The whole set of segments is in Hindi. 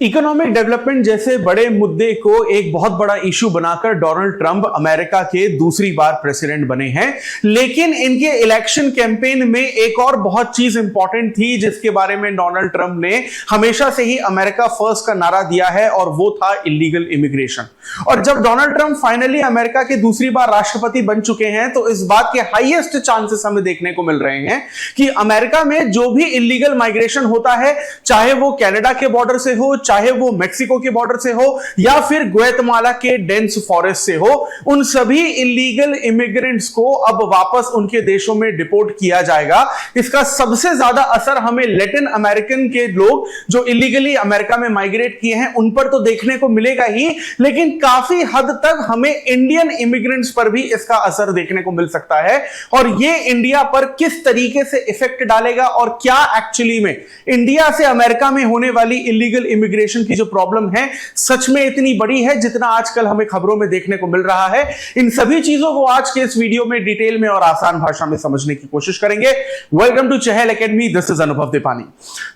इकोनॉमिक डेवलपमेंट जैसे बड़े मुद्दे को एक बहुत बड़ा इशू बनाकर डोनाल्ड ट्रंप अमेरिका के दूसरी बार प्रेसिडेंट बने हैं। लेकिन इनके इलेक्शन कैंपेन में एक और बहुत चीज इंपॉर्टेंट थी जिसके बारे में डोनाल्ड ट्रंप ने हमेशा से ही अमेरिका फर्स्ट का नारा दिया है, और वो था इलीगल इमिग्रेशन। और जब डोनाल्ड ट्रंप फाइनली अमेरिका के दूसरी बार राष्ट्रपति बन चुके हैं तो इस बात के हाईएस्ट चांसेस हमें देखने को मिल रहे हैं कि अमेरिका में जो भी इलीगल माइग्रेशन होता है, चाहे वो कनाडा के बॉर्डर से हो, चाहे वो मेक्सिको के बॉर्डर से हो, या फिर ग्वाटेमाला के डेंस फॉरेस्ट से हो, उन सभी इलीगल इमिग्रेंट्स को अब वापस उनके देशों में डिपोर्ट किया जाएगा। इसका सबसे ज्यादा असर हमें लैटिन अमेरिकन के लोग जो इलीगली अमेरिका में माइग्रेट किए हैं उन पर तो देखने को मिलेगा ही, लेकिन काफी हद तक हमें इंडियन इमिग्रेंट्स पर भी इसका असर देखने को मिल सकता है। और ये इंडिया पर किस तरीके से इफेक्ट डालेगा और क्या एक्चुअली में इंडिया से अमेरिका में होने वाली इलीगल इमिग्रेशन की जो प्रॉब्लम है सच में इतनी बड़ी है जितना आजकल हमें खबरों में देखने को मिल रहा है, इन सभी चीजों को आज के इस वीडियो में डिटेल में और आसान भाषा में समझने की कोशिश करेंगे। Welcome to Chahal academy, this is Anubhav Deepani.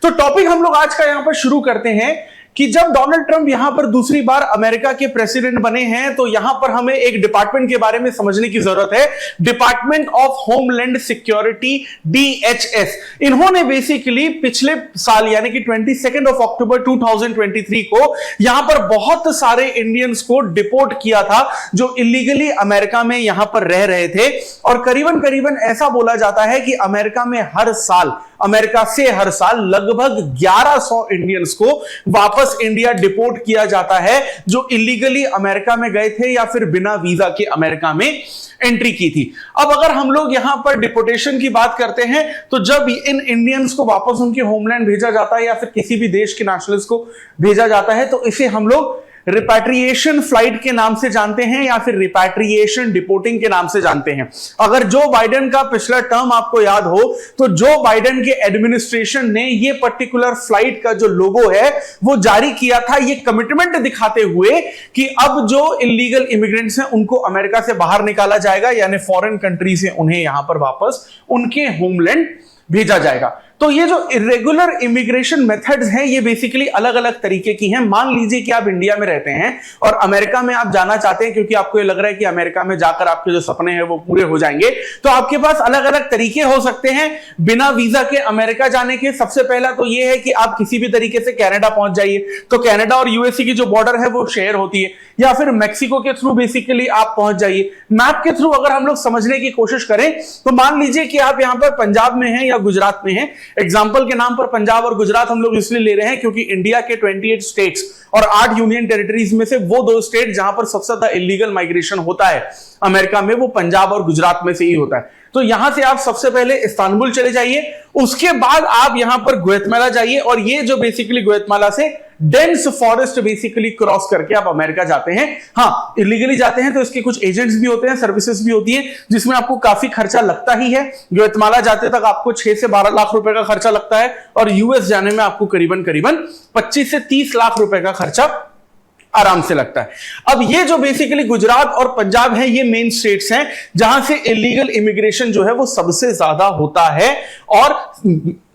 तो टॉपिक हम लोग आज का यहां पर शुरू करते हैं कि जब डोनाल्ड ट्रंप यहां पर दूसरी बार अमेरिका के प्रेसिडेंट बने हैं तो यहां पर हमें एक डिपार्टमेंट के बारे में समझने की जरूरत है, department of homeland security, DHS। इन्होंने बेसिकली पिछले साल यानी कि 22 अक्टूबर 2023 को यहां पर बहुत सारे इंडियंस को डिपोर्ट किया था जो इलीगली अमेरिका में यहां पर रह रहे थे। और करीबन करीबन ऐसा बोला जाता है कि अमेरिका से हर साल लगभग 1100 इंडियंस को वापस इंडिया डिपोर्ट किया जाता है जो इलीगली अमेरिका में गए थे या फिर बिना वीजा के अमेरिका में एंट्री की थी। अब अगर हम लोग यहां पर डिपोर्टेशन की बात करते हैं तो जब इन इंडियंस को वापस उनके होमलैंड भेजा जाता है या फिर किसी भी देश के नेशनल्स को भेजा जाता है तो इसे हम लोग रिपैट्रिएशन फ्लाइट के नाम से जानते हैं या फिर रिपैट्रिएशन डिपोर्टिंग के नाम से जानते हैं। अगर जो बाइडेन का पिछला टर्म आपको याद हो तो जो बाइडेन के एडमिनिस्ट्रेशन ने ये पर्टिकुलर फ्लाइट का जो लोगो है वो जारी किया था, ये कमिटमेंट दिखाते हुए कि अब जो इलीगल इमिग्रेंट्स हैं उनको अमेरिका से बाहर निकाला जाएगा, यानी फॉरेन कंट्री से उन्हें यहां पर वापस उनके होमलैंड भेजा जाएगा। तो ये जो इरेगुलर इमिग्रेशन मेथड्स हैं ये बेसिकली अलग अलग तरीके की हैं। मान लीजिए कि आप इंडिया में रहते हैं और अमेरिका में आप जाना चाहते हैं क्योंकि आपको ये लग रहा है कि अमेरिका में जाकर आपके जो सपने हैं वो पूरे हो जाएंगे, तो आपके पास अलग अलग तरीके हो सकते हैं बिना वीजा के अमेरिका जाने के। सबसे पहला तो ये है कि आप किसी भी तरीके से कनाडा पहुंच जाइए, तो कनाडा और यूएसए की जो बॉर्डर है वो शेयर होती है, या फिर मेक्सिको के थ्रू बेसिकली आप पहुंच जाइए। मैप के थ्रू अगर हम लोग समझने की कोशिश करें तो मान लीजिए कि आप यहां पर पंजाब में हैं या गुजरात में हैं। एग्जाम्पल के नाम पर पंजाब और गुजरात हम लोग इसलिए ले रहे हैं क्योंकि इंडिया के 28 स्टेट्स और 8 यूनियन टेरिटरीज में से वो 2 स्टेट जहां पर सबसे ज्यादा इलीगल माइग्रेशन होता है अमेरिका में वो पंजाब और गुजरात में से ही होता है। तो यहां से आप सबसे पहले इस्तांबुल चले जाइए, उसके बाद आप यहां पर ग्वाटेमाला जाइए, और ये जो बेसिकली ग्वाटेमाला से डेंस फॉरेस्ट बेसिकली क्रॉस करके आप अमेरिका जाते हैं। हाँ, इलीगली जाते हैं तो इसके कुछ एजेंट्स भी होते हैं, सर्विसेज भी होती है जिसमें आपको काफी खर्चा लगता ही है। ग्वाटेमाला जाते तक आपको 6 से 12 लाख रुपए का खर्चा लगता है और यूएस जाने में आपको करीबन 25 से 30 लाख रुपए का खर्चा आराम से लगता है। अब ये जो बेसिकली गुजरात और पंजाब है ये मेन स्टेट्स हैं जहां से इलीगल इमिग्रेशन जो है वो सबसे ज्यादा होता है। और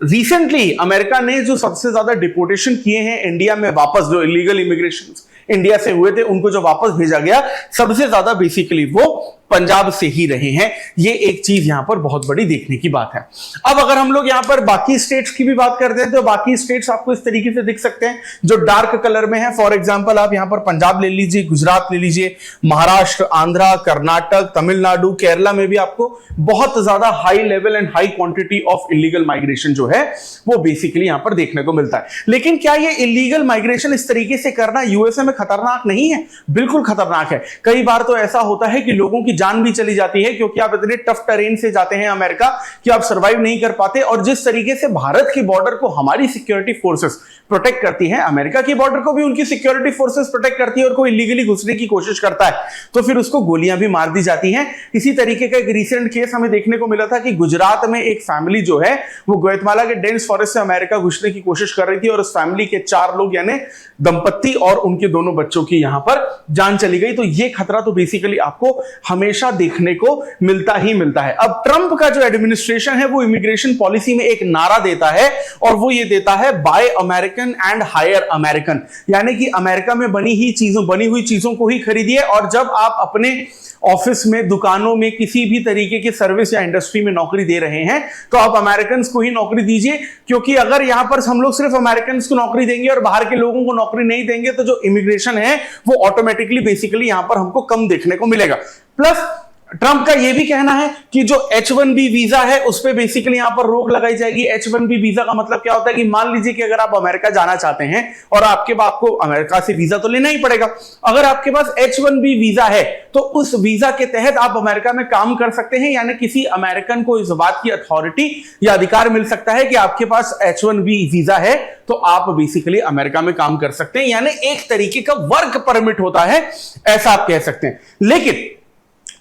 रिसेंटली अमेरिका ने जो सबसे ज्यादा डिपोर्टेशन किए हैं इंडिया में वापस, जो इलीगल इमिग्रेशन इंडिया से हुए थे उनको जो वापस भेजा गया, सबसे ज्यादा बेसिकली वो पंजाब से ही रहे हैं। ये एक चीज यहां पर बहुत बड़ी देखने की बात है। अब अगर हम लोग यहां पर बाकी स्टेट्स की भी बात करते हैं तो बाकी स्टेट्स आपको इस तरीके से दिख सकते हैं जो डार्क कलर में है। फॉर एग्जांपल आप यहां पर पंजाब ले लीजिए, गुजरात ले लीजिए, महाराष्ट्र, आंध्रा, कर्नाटक, तमिलनाडु, केरला में भी आपको बहुत ज्यादा high level and high quantity of illegal migration जो है वो बेसिकली यहां पर देखने को मिलता है। लेकिन क्या ये इलीगल माइग्रेशन इस तरीके से करना यूएसए में खतरनाक नहीं है? बिल्कुल खतरनाक है। कई बार तो ऐसा होता है कि लोगों की जान भी चली जाती है क्योंकि आप इतने टफ टेरेन से जाते हैं अमेरिका कि आप सरवाइव नहीं कर पाते। और जिस तरीके से भारत की बॉर्डर को हमारी सिक्योरिटी फोर्सेस प्रोटेक्ट करती हैं, अमेरिका की बॉर्डर को भी उनकी सिक्योरिटी फोर्सेस प्रोटेक्ट करती है, और कोई इलीगली घुसने की कोशिश करता है तो फिर उसको गोलियां भी मार दी जाती हैं। इसी तरीके का एक रिसेंट केस हमें देखने को मिला था कि गुजरात में एक फैमिली जो है वो ग्वाटेमाला के डेंस फॉरेस्ट से अमेरिका घुसने की कोशिश कर रही थी और उस फैमिली के 4 लोग यानी दंपत्ति और उनके दोनों बच्चों की यहां पर जान चली गई। तो ये खतरा तो बेसिकली आपको हमेशा देखने को मिलता ही मिलता है। अब ट्रंप का जो एडमिनिस्ट्रेशन है वो इमिग्रेशन पॉलिसी में एक नारा देता है और वो ये देता है by American and higher American, यानी कि अमेरिका में बनी हुई चीजों को ही खरीदिए, और जब आप अपने ऑफिस में, दुकानों में, किसी भी तरीके की सर्विस या इंडस्ट्री में नौकरी दे रहे हैं तो आप अमेरिकन को ही नौकरी दीजिए, क्योंकि अगर यहां पर हम लोग सिर्फ अमेरिकन को नौकरी देंगे और बाहर के लोगों को नौकरी नहीं देंगे तो जो इमिग्रेशन है वो ऑटोमेटिकली बेसिकली यहां पर हमको कम देखने को मिलेगा। प्लस ट्रंप का यह भी कहना है कि जो H1B वीजा है उस पर बेसिकली यहां पर रोक लगाई जाएगी। H1B वीजा का मतलब क्या होता है कि मान लीजिए कि अगर आप अमेरिका जाना चाहते हैं और आपको अमेरिका से वीजा तो लेना ही पड़ेगा, अगर आपके पास H1B वीजा है तो उस वीजा के तहत आप अमेरिका में काम कर सकते हैं, यानी किसी अमेरिकन को इस बात की अथॉरिटी या अधिकार मिल सकता है कि आपके पास H1B वीजा है तो आप बेसिकली अमेरिका में काम कर सकते हैं, यानी एक तरीके का वर्क परमिट होता है, ऐसा आप कह सकते हैं। लेकिन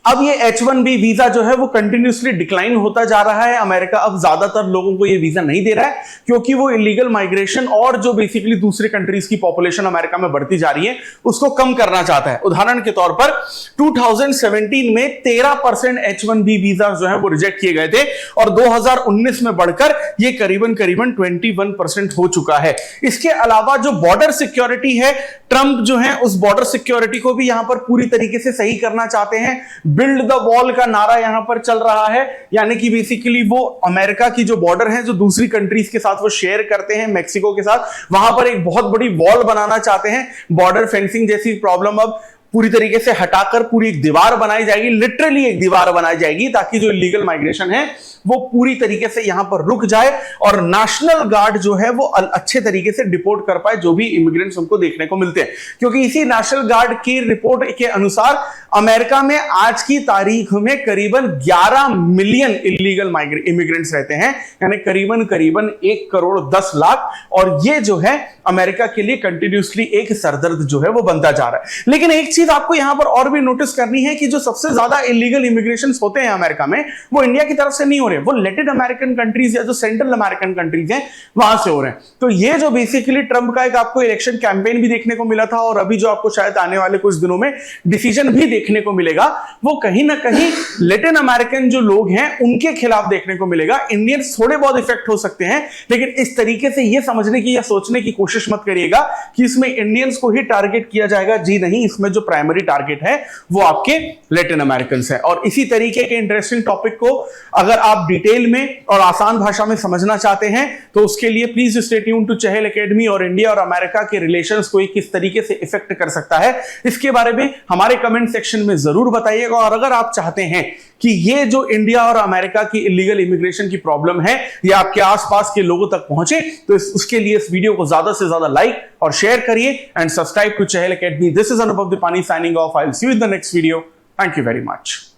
अब ये H1B वीजा जो है वो कंटिन्यूसली डिक्लाइन होता जा रहा है। अमेरिका अब ज्यादातर लोगों को ये वीजा नहीं दे रहा है क्योंकि वो इलीगल माइग्रेशन और जो बेसिकली दूसरे कंट्रीज की पॉपुलेशन अमेरिका में बढ़ती जा रही है उसको कम करना चाहता है। उदाहरण के तौर पर 2017 में 13% H1B वीजा जो है वो रिजेक्ट किए गए थे और 2019 में बढ़कर ये करीबन 21% हो चुका है। इसके अलावा जो बॉर्डर सिक्योरिटी है, ट्रंप जो है उस बॉर्डर सिक्योरिटी को भी यहां पर पूरी तरीके से सही करना चाहते हैं। बिल्ड द वॉल का नारा यहां पर चल रहा है, यानी कि बेसिकली वो अमेरिका की जो बॉर्डर है जो दूसरी कंट्रीज के साथ वो शेयर करते हैं मेक्सिको के साथ, वहां पर एक बहुत बड़ी वॉल बनाना चाहते हैं। बॉर्डर फेंसिंग जैसी प्रॉब्लम अब पूरी तरीके से हटाकर पूरी एक दीवार बनाई जाएगी, लिटरली एक दीवार बनाई जाएगी, ताकि जो इलीगल माइग्रेशन है वो पूरी तरीके से यहां पर रुक जाए और नेशनल गार्ड जो है वो अच्छे तरीके से डिपोर्ट कर पाए जो भी इमिग्रेंट्स उनको देखने को मिलते हैं। क्योंकि इसी नेशनल गार्ड की रिपोर्ट के अनुसार अमेरिका में आज की तारीख में करीबन 11 मिलियन इलीगल इमिग्रेंट्स रहते हैं, यानी करीबन 1 करोड़ 10 लाख, और ये जो है अमेरिका के लिए कंटिन्यूसली एक सरदर्द जो है वो बनता जा रहा है। लेकिन एक चीज आपको यहां पर और भी नोटिस करनी है कि जो सबसे ज्यादा इलीगल इमिग्रेशन होते हैं अमेरिका में वो इंडिया की तरफ से नहीं हो रहे, वो लैटिन अमेरिकन कंट्रीज या जो सेंट्रल अमेरिकन कंट्रीज हैं वहां से हो रहे हैं। तो ये जो बेसिकली ट्रंप का एक आपको इलेक्शन कैंपेन भी देखने को मिला था और अभी जो आपको शायद आने वाले कुछ दिनों में डिसीजन भी देखने को मिलेगा, वो कहीं ना कहीं लैटिन अमेरिकन जो लोग हैं उनके खिलाफ देखने को मिलेगा। इंडियंस थोड़े बहुत इफेक्ट हो सकते हैं, लेकिन इस तरीके से ये समझने की या सोचने की कोशिश मत करिएगा कि इसमें इंडियंस को ही टारगेट किया जाएगा। जी नहीं, इसमें जो प्राइमरी टारगेट है वो आपके लैटिन अमेरिकन है। और इसी तरीके के इंटरेस्टिंग टॉपिक को अगर आप डिटेल में और आसान भाषा में समझना चाहते हैं तो उसके लिए please stay tuned to Chahal academy और इंडिया और अमेरिका के रिलेशंस को किस तरीके से इफेक्ट कर सकता है इसके बारे में हमारे कमेंट सेक्शन में जरूर बताइएगा। और अगर आप चाहते हैं कि ये जो इंडिया और अमेरिका की इलीगल इमिग्रेशन की प्रॉब्लम है ये आपके आसपास के लोगों तक पहुंचे तो उसके लिए इस वीडियो को ज्यादा से ज्यादा लाइक और शेयर करिए and subscribe to Chahal academy. This is Anubhav Dipani signing off. I will see you in the next video. Thank you very much.